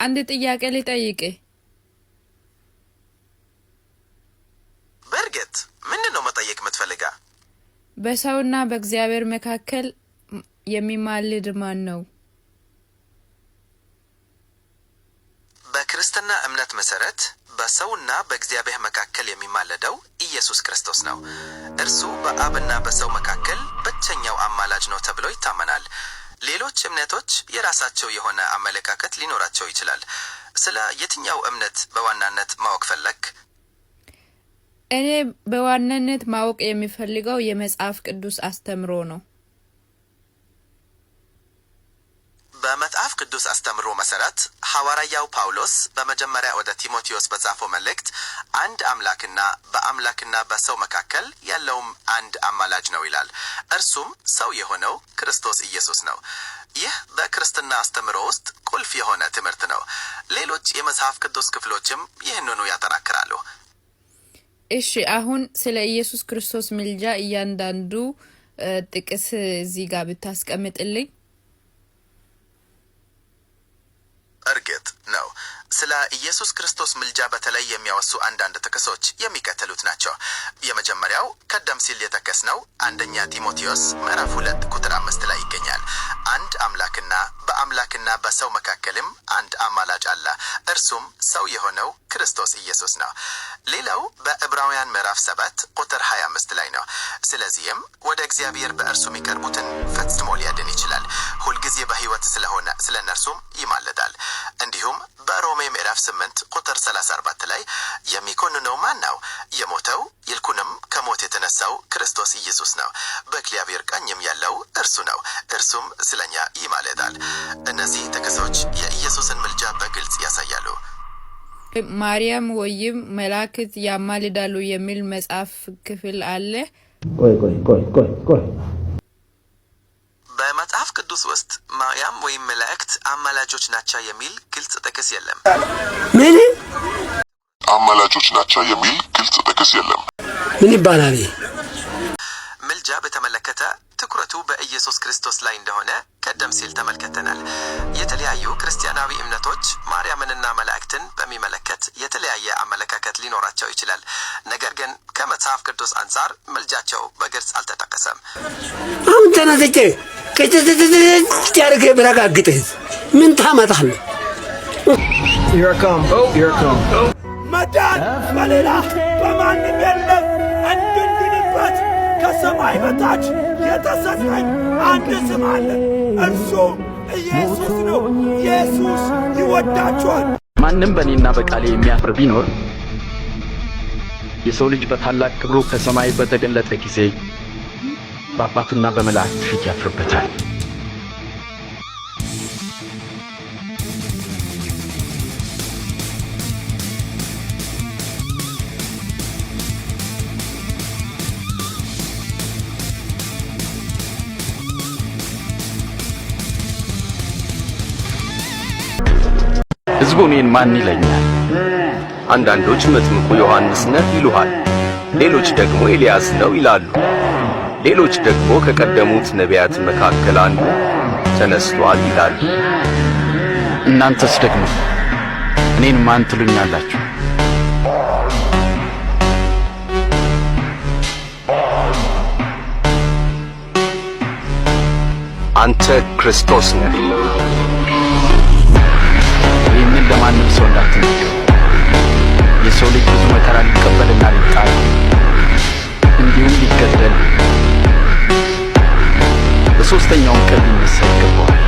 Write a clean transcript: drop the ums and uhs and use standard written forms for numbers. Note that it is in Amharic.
አንድ ጥያቄ ልጠይቅህ። በርግጥ ምንድነው መጠየቅ የምትፈልጋ? በሰውና በእግዚአብሔር መካከል የሚማልድ ማን ነው? በክርስትና እምነት መሰረት በሰውና በእግዚአብሔር መካከል የሚማለደው ኢየሱስ ክርስቶስ ነው። እርሱ በአብና በሰው መካከል ብቸኛው አማላጅ ነው ተብሎ ይታመናል። ሌሎች እምነቶች የራሳቸው የሆነ አመለካከት ሊኖራቸው ይችላል። ስለ የትኛው እምነት በዋናነት ማወቅ ፈለክ? እኔ በዋናነት ማወቅ የሚፈልገው የመጽሐፍ ቅዱስ አስተምሮ ነው። በመጽሐፍ ቅዱስ አስተምሮ መሰረት ሐዋርያው ጳውሎስ በመጀመሪያ ወደ ቲሞቴዎስ በጻፈው መልእክት አንድ አምላክና በአምላክና በሰው መካከል ያለውም አንድ አማላጅ ነው ይላል። እርሱም ሰው የሆነው ክርስቶስ ኢየሱስ ነው። ይህ በክርስትና አስተምሮ ውስጥ ቁልፍ የሆነ ትምህርት ነው። ሌሎች የመጽሐፍ ቅዱስ ክፍሎችም ይህንኑ ያጠናክራሉ። እሺ፣ አሁን ስለ ኢየሱስ ክርስቶስ ምልጃ እያንዳንዱ ጥቅስ እዚህ ጋር ብታስቀምጥልኝ። እርግጥ ነው ስለ ኢየሱስ ክርስቶስ ምልጃ በተለይ የሚያወሱ አንዳንድ ጥቅሶች የሚከተሉት ናቸው። የመጀመሪያው ቀደም ሲል የተከስነው አንደኛ ጢሞቴዎስ ምዕራፍ 2 ቁጥር 5 ላይ ይገኛል። አንድ አምላክና በአምላክና በሰው መካከልም አንድ አማላጅ አለ፣ እርሱም ሰው የሆነው ክርስቶስ ኢየሱስ ነው። ሌላው በዕብራውያን ምዕራፍ 7 ቁጥር 25 ላይ ነው። ስለዚህም ወደ እግዚአብሔር በእርሱ የሚቀርቡትን ፈጽሞ ሊያድን ይችላል፣ ሁልጊዜ በሕይወት ስለሆነ ስለ እነርሱም ይማለዳል። እንዲሁም በሮሜ ምዕራፍ 8 ቁጥር 34 ላይ የሚኮንነው ማን ነው? የሞተው ይልቁንም ከሞት የተነሳው ክርስቶስ ኢየሱስ ነው፣ በእግዚአብሔር ቀኝም ያለው እርሱ ነው፣ እርሱም ስለኛ ይማለዳል። እነዚህ ጥቅሶች የኢየሱስን ምልጃ በግልጽ ያሳያሉ። ማርያም ወይም መላእክት ያማልዳሉ የሚል መጽሐፍ ክፍል አለ? ቆይ በመጽሐፍ ቅዱስ ውስጥ ማርያም ወይም መላእክት አማላጆች ናቸው የሚል ግልጽ ጥቅስ የለም። ምን አማላጆች ናቸው የሚል ግልጽ ጥቅስ የለም። ምን ይባላል? ምልጃ በተመለከተ ትኩረቱ በኢየሱስ ክርስቶስ ላይ እንደሆነ ቀደም ሲል ተመልክተናል። የተለያዩ ክርስቲያናዊ እምነቶች ማርያምንና መላእክትን በሚመለከት የተለያየ አመለካከት ሊኖራቸው ይችላል። ነገር ግን ከመጽሐፍ ቅዱስ አንጻር ምልጃቸው በግልጽ አልተጠቀሰም። አሁን ተነስቼ ከጨርቄ ብረጋግጥህ ምን ታመጣለህ? መዳን በሌላ በማንም የለም፣ እንድንድንበት ከሰማይ በታች የተሰጠን አንድ ስም አለ፣ እርሱም ኢየሱስ ነው። ኢየሱስ ይወዳችኋል። ማንም በእኔና በቃሌ የሚያፍር ቢኖር የሰው ልጅ በታላቅ ክብሩ ከሰማይ በተገለጠ ጊዜ በአባቱና በመላእክት ፊት ያፍርበታል። ሕዝቡ እኔን ማን ይለኛል? አንዳንዶች መጥምቁ ዮሐንስ ነህ ይሉሃል፣ ሌሎች ደግሞ ኤልያስ ነው ይላሉ፣ ሌሎች ደግሞ ከቀደሙት ነቢያት መካከል አንዱ ተነስቷል ይላሉ። እናንተስ ደግሞ እኔን ማን ትሉኛላችሁ? አንተ ክርስቶስ ነህ። ይህንን ለማንም ሰው እንዳትነግሩ። የሰው ልጅ ብዙ መከራ ሊቀበልና ሊጣል እንዲሁም ሊገደል በሦስተኛውም ቀን ሊነሳ ይገባዋል።